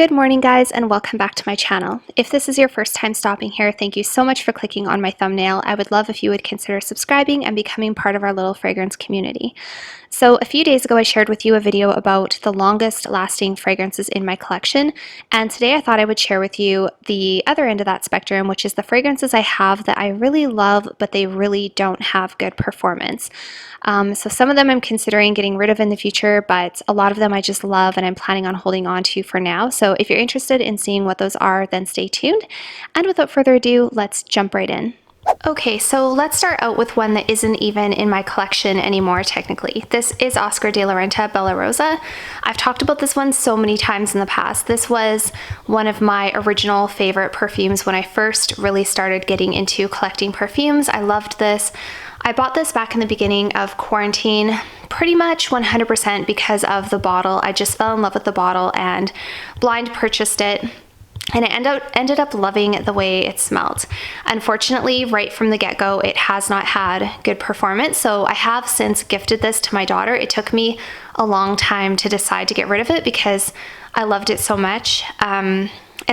Good morning, guys, and welcome back to my channel. If this is your first time stopping here, thank you so much for clicking on my thumbnail. I would love if you would consider subscribing and becoming part of our little fragrance community. So a few days ago, I shared with you a video about the longest lasting fragrances in my collection, and today I thought I would share with you the other end of that spectrum, which is the fragrances I have that I really love, but they really don't have good performance. So some of them I'm considering getting rid of in the future, but a lot of them I just love and I'm planning on holding on to for now. So if you're interested in seeing what those are, then stay tuned. And without further ado, let's jump right in. Okay, so let's start out with one that isn't even in my collection anymore, technically. This is Oscar de la Renta Bella Rosa. I've talked about this one so many times in the past. This was one of my original favorite perfumes when I first really started getting into collecting perfumes. I loved this. I bought this back in the beginning of quarantine, pretty much 100% because of the bottle. I just fell in love with the bottle and blind purchased it. And I ended up loving the way it smelled. Unfortunately, right from the get-go, it has not had good performance. So I have since gifted this to my daughter. It took me a long time to decide to get rid of it because I loved it so much. And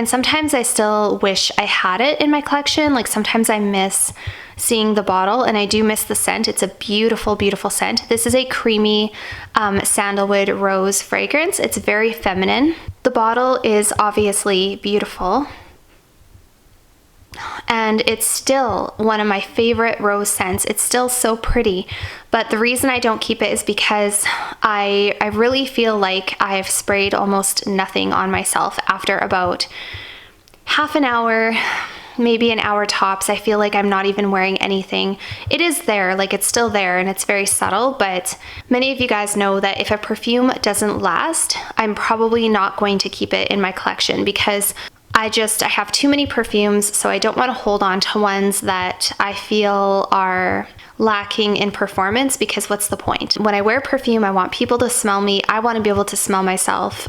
sometimes I still wish I had it in my collection. Like sometimes I miss seeing the bottle, and I do miss the scent. It's a beautiful, beautiful scent. This is a creamy sandalwood rose fragrance. It's very feminine. The bottle is obviously beautiful, and it's still one of my favorite rose scents. It's still so pretty, but the reason I don't keep it is because I really feel like I've sprayed almost nothing on myself after about half an hour, maybe an hour tops. I feel like I'm not even wearing anything. It is there, like it's still there, and it's very subtle, but many of you guys know that if a perfume doesn't last, I'm probably not going to keep it in my collection because I have too many perfumes, so I don't want to hold on to ones that I feel are lacking in performance, because what's the point? When I wear perfume, I want people to smell me. I want to be able to smell myself.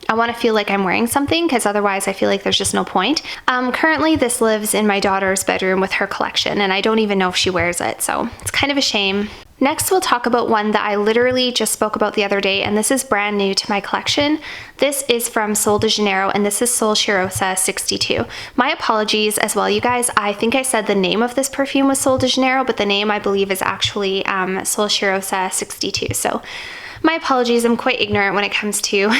I want to feel like I'm wearing something, because otherwise I feel like there's just no point. Currently, this lives in my daughter's bedroom with her collection, and I don't even know if she wears it, so it's kind of a shame. Next, we'll talk about one that I literally just spoke about the other day, and this is brand new to my collection. This is from Sol de Janeiro, and this is Sol Cheirosa 62. My apologies as well, you guys. I think I said the name of this perfume was Sol de Janeiro, but the name I believe is actually Sol Cheirosa 62. So my apologies, I'm quite ignorant when it comes to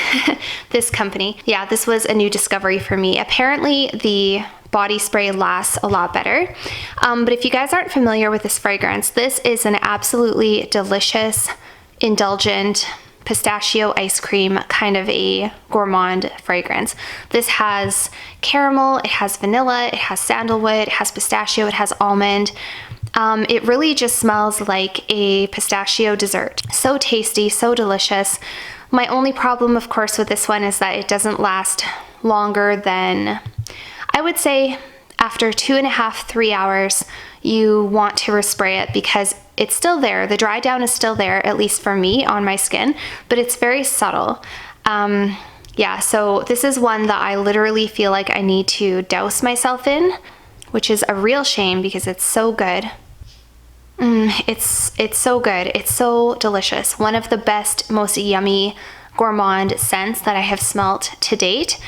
this company. Yeah, this was a new discovery for me. Apparently, the body spray lasts a lot better. But if you guys aren't familiar with this fragrance, this is an absolutely delicious, indulgent, pistachio ice cream kind of a gourmand fragrance. This has caramel, it has vanilla, it has sandalwood, it has pistachio, it has almond. It really just smells like a pistachio dessert. So tasty, so delicious. My only problem, of course, with this one is that it doesn't last longer than, I would say, after 2.5, 3 hours, you want to respray it because it's still there. The dry down is still there, at least for me, on my skin, but it's very subtle. Yeah, so this is one that I literally feel like I need to douse myself in, which is a real shame because it's so good. It's so good. It's so delicious. One of the best, most yummy gourmand scents that I have smelt to date.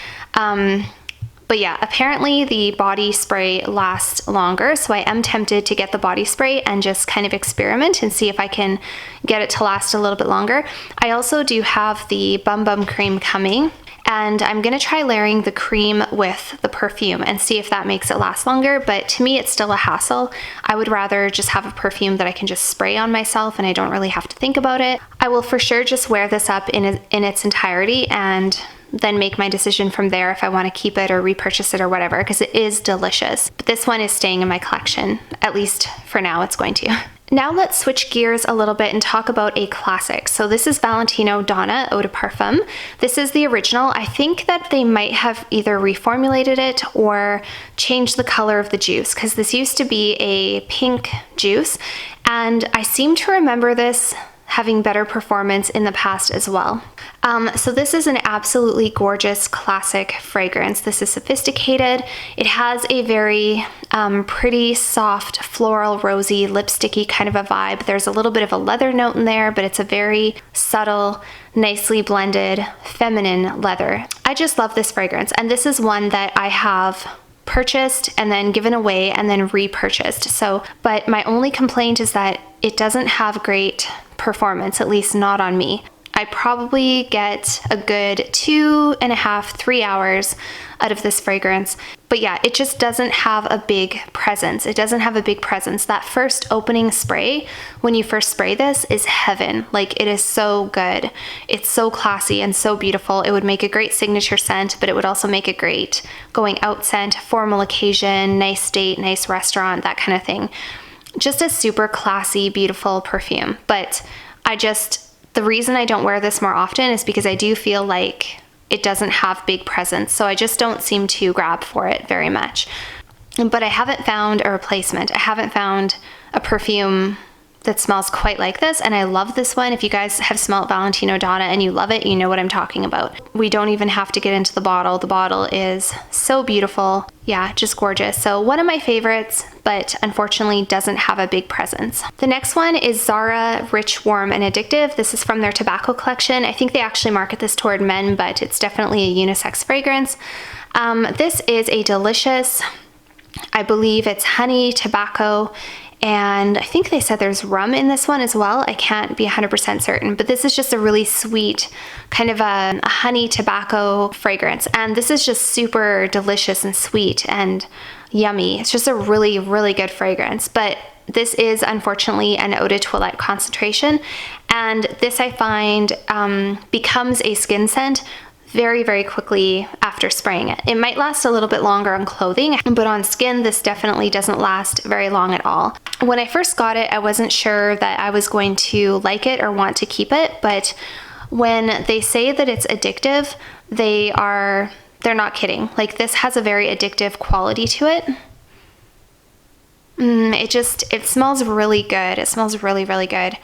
But yeah, apparently the body spray lasts longer, so I am tempted to get the body spray and just kind of experiment and see if I can get it to last a little bit longer. I also do have the Bum Bum cream coming, and I'm gonna try layering the cream with the perfume and see if that makes it last longer, but to me it's still a hassle. I would rather just have a perfume that I can just spray on myself and I don't really have to think about it. I will for sure just wear this up in its entirety and then make my decision from there if I want to keep it or repurchase it or whatever, because it is delicious. But this one is staying in my collection, at least for now it's going to. Now let's switch gears a little bit and talk about a classic. So this is Valentino Donna Eau de Parfum. This is the original. I think that they might have either reformulated it or changed the color of the juice, because this used to be a pink juice, and I seem to remember this having better performance in the past as well. So this is an absolutely gorgeous classic fragrance. This is sophisticated. It has a very pretty, soft, floral, rosy, lipsticky kind of a vibe. There's a little bit of a leather note in there, but it's a very subtle, nicely blended, feminine leather. I just love this fragrance, and this is one that I have purchased and then given away and then repurchased. So, but my only complaint is that it doesn't have great performance, at least not on me. I probably get a good 2.5, 3 hours out of this fragrance. But yeah, it just doesn't have a big presence. It doesn't have a big presence. That first opening spray, when you first spray this, is heaven. Like, it is so good. It's so classy and so beautiful. It would make a great signature scent, but it would also make a great going out scent, formal occasion, nice date, nice restaurant, that kind of thing. Just a super classy, beautiful perfume. But the reason I don't wear this more often is because I do feel like it doesn't have big presence, so I just don't seem to grab for it very much. But I haven't found a replacement. I haven't found a perfume that smells quite like this, and I love this one. If you guys have smelled Valentino Donna and you love it, you know what I'm talking about. We don't even have to get into the bottle. The bottle is so beautiful. Yeah, just gorgeous. So one of my favorites, but unfortunately doesn't have a big presence. The next one is Zara Rich, Warm, and Addictive. This is from their tobacco collection. I think they actually market this toward men, but it's definitely a unisex fragrance. This is a delicious, I believe it's honey, tobacco, and I think they said there's rum in this one as well. I can't be 100% certain, but this is just a really sweet kind of a honey tobacco fragrance. And this is just super delicious and sweet and yummy. It's just a really, really good fragrance. But this is unfortunately an eau de toilette concentration. And this I find becomes a skin scent very, very quickly after spraying it. It might last a little bit longer on clothing, but on skin, this definitely doesn't last very long at all. When I first got it, I wasn't sure that I was going to like it or want to keep it, but when they say that it's addictive, they're not kidding. Like, this has a very addictive quality to it. It smells really good. It smells really, really good.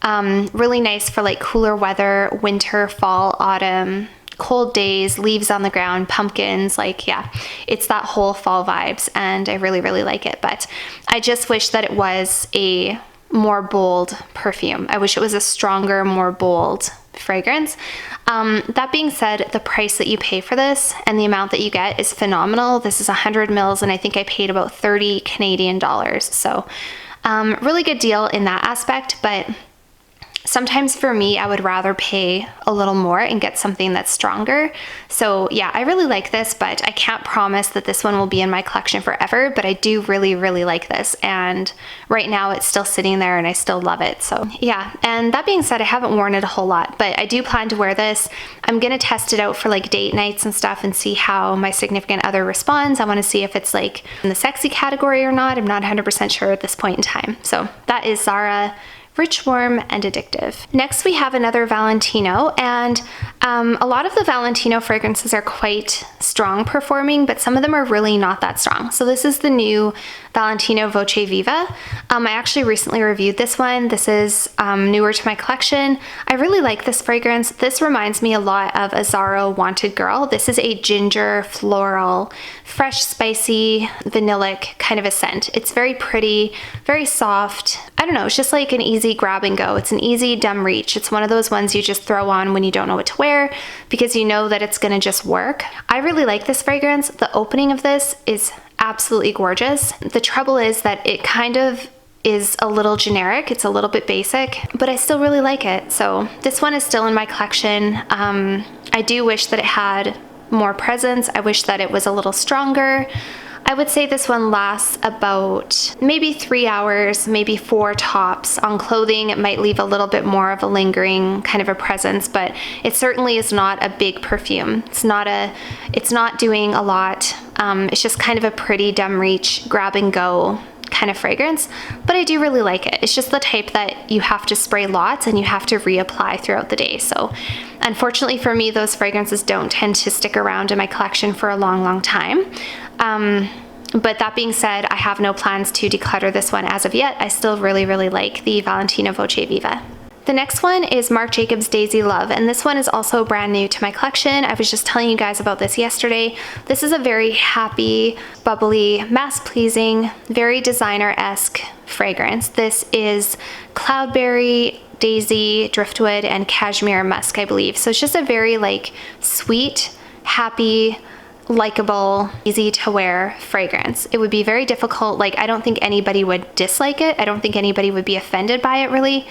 Really nice for like cooler weather, winter, fall, autumn, cold days, leaves on the ground, pumpkins, like, yeah, it's that whole fall vibes, and I really, really like it. But I just wish that it was a more bold perfume. I wish it was a stronger, more bold fragrance. That being said, the price that you pay for this and the amount that you get is phenomenal. This is 100 mils, and I think I paid about 30 Canadian dollars. So really good deal in that aspect, but sometimes for me, I would rather pay a little more and get something that's stronger. So yeah, I really like this, but I can't promise that this one will be in my collection forever, but I do really, really like this. And right now it's still sitting there and I still love it. So yeah, and that being said, I haven't worn it a whole lot, but I do plan to wear this. I'm gonna test it out for like date nights and stuff and see how my significant other responds. I wanna see if it's like in the sexy category or not. I'm not 100% sure at this point in time. So that is Zara Rich, Warm, and Addictive. Next, we have another Valentino, and a lot of the Valentino fragrances are quite strong performing, but some of them are really not that strong. So this is the new Valentino Voce Viva. I actually recently reviewed this one. This is newer to my collection. I really like this fragrance. This reminds me a lot of a Zara Wanted Girl. This is a ginger, floral, fresh, spicy, vanillic kind of a scent. It's very pretty, very soft. I don't know, it's just like an easy grab and go. It's an easy dumb reach. It's one of those ones you just throw on when you don't know what to wear because you know that it's gonna just work. I really like this fragrance. The opening of this is absolutely gorgeous. The trouble is that it kind of is a little generic. It's a little bit basic, but I still really like it. So this one is still in my collection. I do wish that it had more presence. I wish that it was a little stronger. I would say this one lasts about maybe 3 hours, maybe 4 tops. On clothing, it might leave a little bit more of a lingering kind of a presence, but it certainly is not a big perfume. It's not doing a lot. It's just kind of a pretty dumb reach, grab and go kind of fragrance, but I do really like it. It's just the type that you have to spray lots and you have to reapply throughout the day. So unfortunately for me, those fragrances don't tend to stick around in my collection for a long, long time. But that being said, I have no plans to declutter this one as of yet. I still really, really like the Valentino Voce Viva. The next one is Marc Jacobs Daisy Love, and this one is also brand new to my collection. I was just telling you guys about this yesterday. This is a very happy, bubbly, mass-pleasing, very designer-esque fragrance. This is cloudberry, daisy, driftwood, and cashmere musk, I believe. So it's just a very like sweet, happy, likable, easy to wear fragrance. It would be very difficult, like I don't think anybody would dislike it. I don't think anybody would be offended by it really.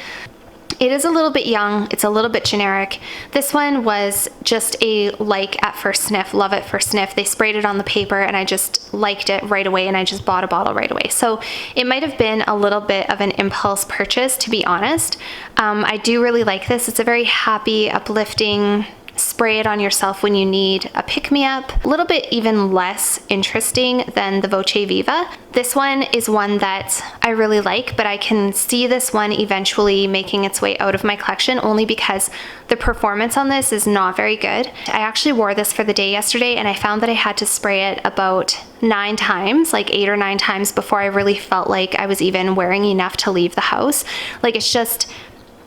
It is a little bit young, it's a little bit generic. This one was just a like at first sniff, love at first sniff. They sprayed it on the paper and I just liked it right away and I just bought a bottle right away. So it might have been a little bit of an impulse purchase, to be honest. I do really like this. It's a very happy, uplifting, spray it on yourself when you need a pick-me-up. A little bit even less interesting than the Voce Viva. This one is one that I really like, but I can see this one eventually making its way out of my collection only because the performance on this is not very good. I actually wore this for the day yesterday and I found that I had to spray it about 9 times, like 8 or 9 times before I really felt like I was even wearing enough to leave the house. Like it's just,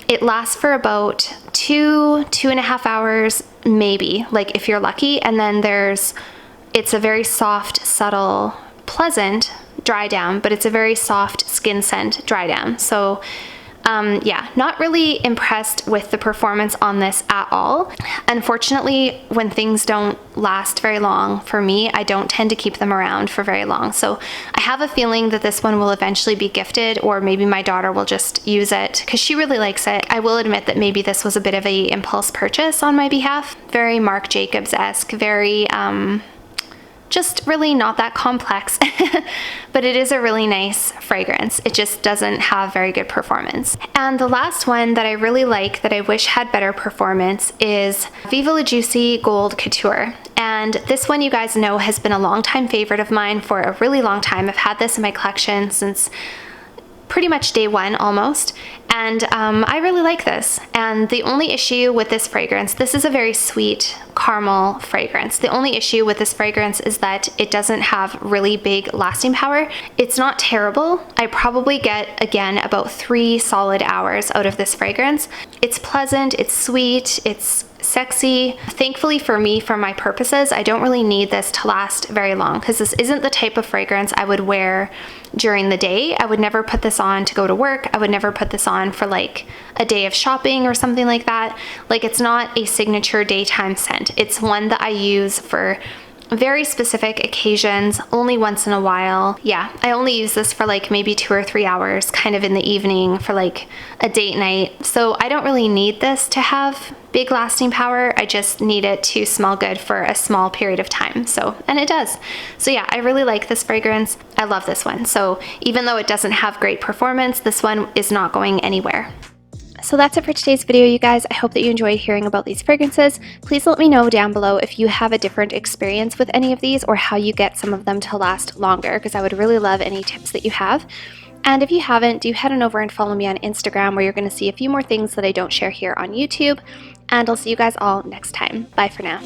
it lasts for about 2.5 hours, maybe, like if you're lucky. And then it's a very soft, subtle, pleasant dry down, but it's a very soft skin scent dry down. So yeah, not really impressed with the performance on this at all. Unfortunately, when things don't last very long for me, I don't tend to keep them around for very long. So I have a feeling that this one will eventually be gifted, or maybe my daughter will just use it because she really likes it. I will admit that maybe this was a bit of a impulse purchase on my behalf. Very Marc Jacobs-esque, very just really not that complex, but it is a really nice fragrance. It just doesn't have very good performance. And the last one that I really like that I wish had better performance is Viva La Juicy Gold Couture. And this one, you guys know, has been a long-time favorite of mine for a really long time. I've had this in my collection since pretty much day one almost, and I really like this. And the only issue with this fragrance, this is a very sweet caramel fragrance. The only issue with this fragrance is that it doesn't have really big lasting power. It's not terrible. I probably get, again, about 3 solid hours out of this fragrance. It's pleasant, it's sweet, it's sexy. Thankfully for me, for my purposes, I don't really need this to last very long because this isn't the type of fragrance I would wear during the day. I would never put this on to go to work. I would never put this on for like a day of shopping or something like that. Like it's not a signature daytime scent. It's one that I use for very specific occasions, only once in a while. Yeah, I only use this for like maybe 2 or 3 hours, kind of in the evening for like a date night. So I don't really need this to have big lasting power. I just need it to smell good for a small period of time. So, and it does. So yeah, I really like this fragrance. I love this one. So even though it doesn't have great performance, this one is not going anywhere. So that's it for today's video, you guys. I hope that you enjoyed hearing about these fragrances. Please let me know down below if you have a different experience with any of these or how you get some of them to last longer, because I would really love any tips that you have. And if you haven't, do head on over and follow me on Instagram, where you're going to see a few more things that I don't share here on YouTube. And I'll see you guys all next time. Bye for now.